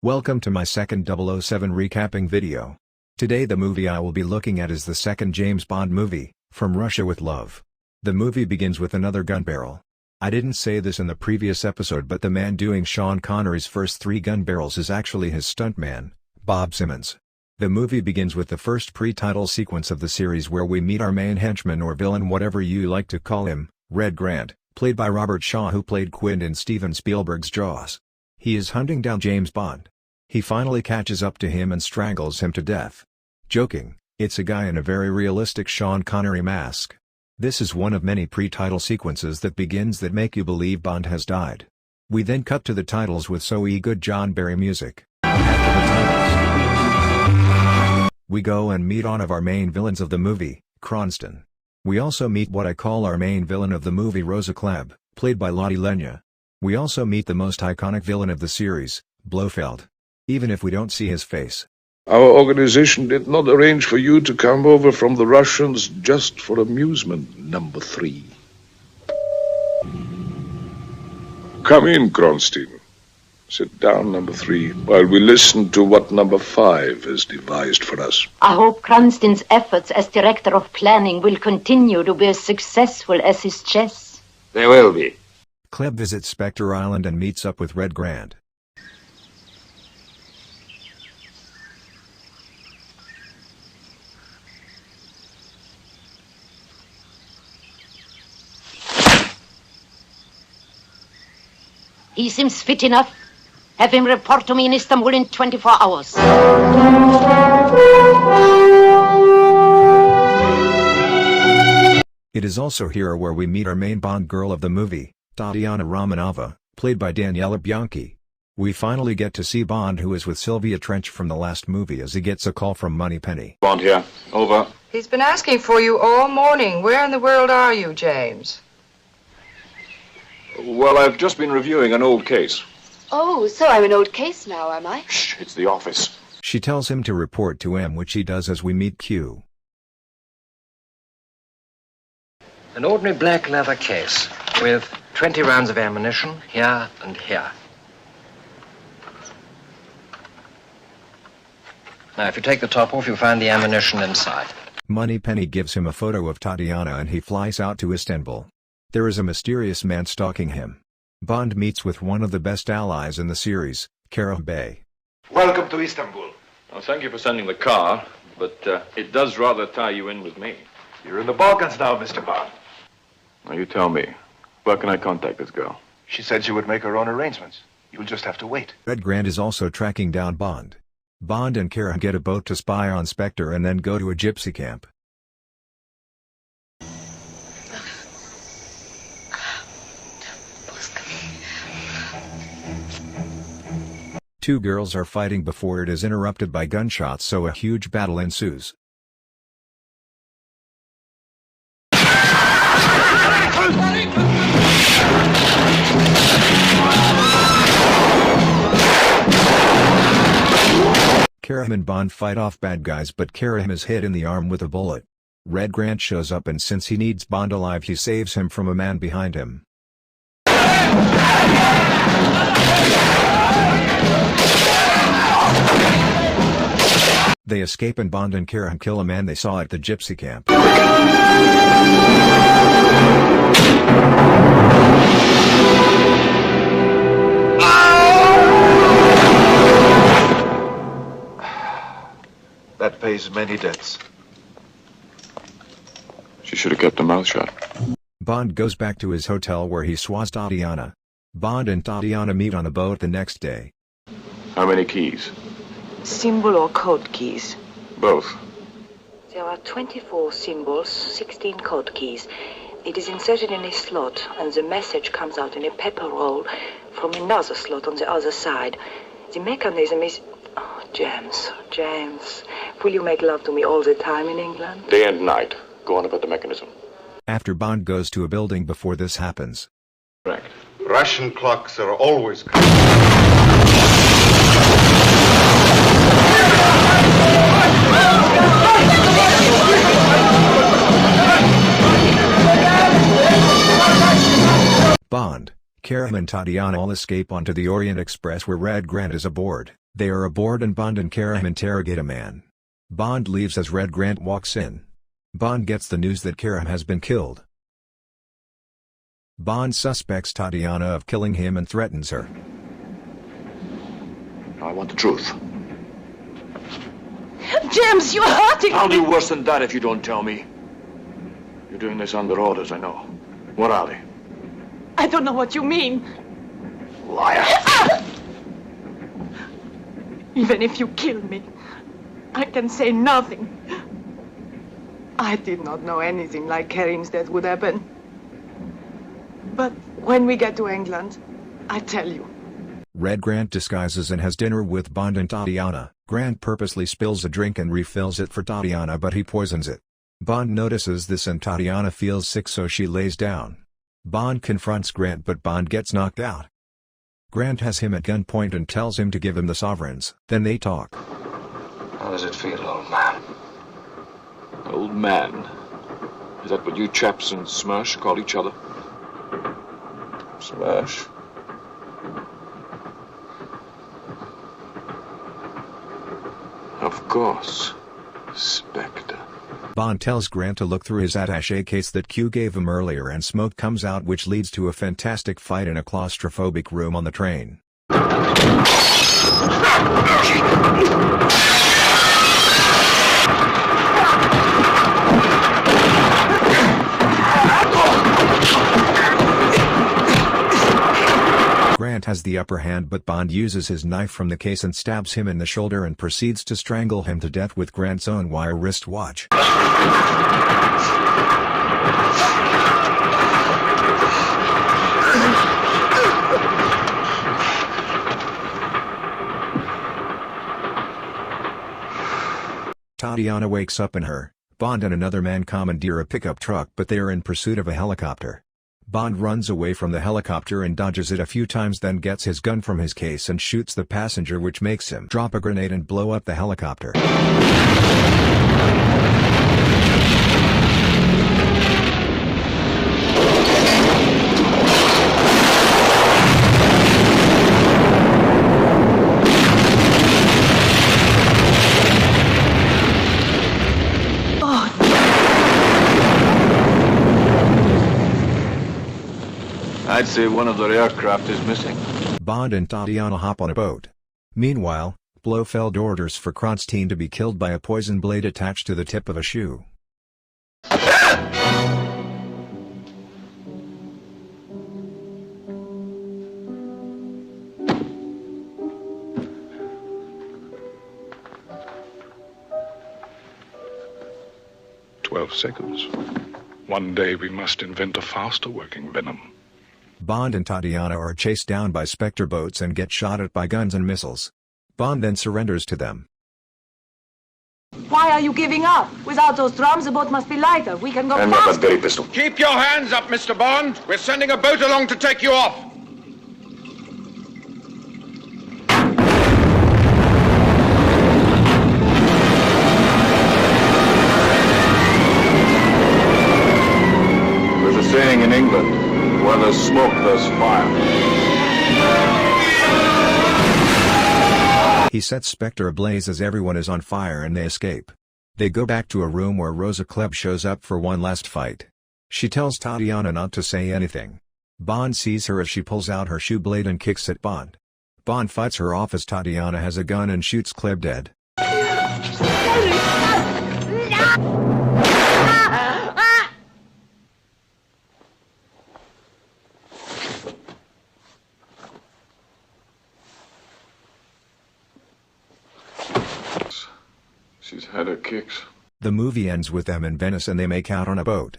Welcome to my second 007 recapping video. Today the movie I will be looking at is the second James Bond movie, From Russia with Love. The movie begins with another gun barrel. I didn't say this in the previous episode, but the man doing Sean Connery's first 3 gun barrels is actually his stuntman, Bob Simmons. The movie begins with the first pre-title sequence of the series where we meet our main henchman or villain, whatever you like to call him, Red Grant, played by Robert Shaw, who played Quint in Steven Spielberg's Jaws. He is hunting down James Bond. He finally catches up to him and strangles him to death. Joking, it's a guy in a very realistic Sean Connery mask. This is one of many pre-title sequences that begins that make you believe Bond has died. We then cut to the titles with So Good John Barry music. After the titles, we go and meet one of our main villains of the movie, Cronston. We also meet what I call our main villain of the movie, Rosa Klebb, played by Lotte Lenya. We also meet the most iconic villain of the series, Blofeld. Even if we don't see his face. Our organization did not arrange for you to come over from the Russians just for amusement, number 3. Come in, Kronstein. Sit down, number 3, while we listen to what number 5 has devised for us. I hope Kronstein's efforts as director of planning will continue to be as successful as his chess. They will be. Klebb visits Spectre Island and meets up with Red Grant. He seems fit enough. Have him report to me in Istanbul in 24 hours. It is also here where we meet our main Bond girl of the movie, Tatiana Romanova, played by Daniela Bianchi. We finally get to see Bond, who is with Sylvia Trench from the last movie, as he gets a call from Moneypenny. Bond here. Over. He's been asking for you all morning. Where in the world are you, James? Well, I've just been reviewing an old case. Oh, so I'm an old case now, am I? Shh, it's the office. She tells him to report to M, which he does as we meet Q. An ordinary black leather case with 20 rounds of ammunition here and here. Now, if you take the top off, you'll find the ammunition inside. Moneypenny gives him a photo of Tatiana and he flies out to Istanbul. There is a mysterious man stalking him. Bond meets with one of the best allies in the series, Karah Bey. Welcome to Istanbul. Well, thank you for sending the car, but it does rather tie you in with me. You're in the Balkans now, Mr. Bond. Now, you tell me. Where can I contact this girl? She said she would make her own arrangements. You'll just have to wait. Red Grant is also tracking down Bond. Bond and Karah get a boat to spy on Spectre and then go to a gypsy camp. Two girls are fighting before it is interrupted by gunshots, so a huge battle ensues. Karah and Bond fight off bad guys, but Karah is hit in the arm with a bullet. Red Grant shows up, and since he needs Bond alive, he saves him from a man behind him. They escape and Bond and Karah kill a man they saw at the gypsy camp. That pays many debts. She should have kept her mouth shut. Bond goes back to his hotel where he swats Tatiana. Bond and Tatiana meet on a boat the next day. How many keys? Symbol or code keys? Both. There are 24 symbols, 16 code keys. It is inserted in a slot, and the message comes out in a paper roll from another slot on the other side. The mechanism is... Oh, James, will you make love to me all the time in England? Day and night. Go on about the mechanism. After Bond goes to a building before this happens. Correct. Russian clocks are always... Bond, Karah and Tatiana all escape onto the Orient Express where Red Grant is aboard. They are aboard and Bond and Karam interrogate a man. Bond leaves as Red Grant walks in. Bond gets the news that Karam has been killed. Bond suspects Tatiana of killing him and threatens her. I want the truth. James, you're hurting I'll me. do worse than that if you don't tell me. You're doing this under orders, I know. What are they? I don't know what you mean. Liar! Even if you kill me, I can say nothing. I did not know anything like Karim's death would happen. But when we get to England, I tell you. Red Grant disguises and has dinner with Bond and Tatiana. Grant purposely spills a drink and refills it for Tatiana, but he poisons it. Bond notices this and Tatiana feels sick, so she lays down. Bond confronts Grant, but Bond gets knocked out. Grant has him at gunpoint and tells him to give him the sovereigns. Then they talk. How does it feel, old man? Old man? Is that what you chaps in Smash call each other? Smash? Of course. Spectre. Bond tells Grant to look through his attaché case that Q gave him earlier, and smoke comes out, which leads to a fantastic fight in a claustrophobic room on the train. Grant has the upper hand, but Bond uses his knife from the case and stabs him in the shoulder and proceeds to strangle him to death with Grant's own wire wristwatch. Tatiana wakes up in her. Bond and another man commandeer a pickup truck, but they are in pursuit of a helicopter. Bond runs away from the helicopter and dodges it a few times, then gets his gun from his case and shoots the passenger, which makes him drop a grenade and blow up the helicopter. I'd say one of their aircraft is missing. Bond and Tatiana hop on a boat. Meanwhile, Blofeld orders for Kronstein to be killed by a poison blade attached to the tip of a shoe. "12 seconds. One day we must invent a faster working venom." Bond and Tatiana are chased down by Spectre boats and get shot at by guns and missiles. Bond then surrenders to them. Why are you giving up? Without those drums, the boat must be lighter. We can go And not that faster. very pistol. Keep your hands up, Mr. Bond. We're sending a boat along to take you off. There's a saying in England, where there's smoke, there's fire. He sets Spectre ablaze as everyone is on fire and they escape. They go back to a room where Rosa Klebb shows up for one last fight. She tells Tatiana not to say anything. Bond sees her as she pulls out her shoe blade and kicks at Bond. Bond fights her off as Tatiana has a gun and shoots Klebb dead. She's had her kicks. The movie ends with them in Venice and they make out on a boat.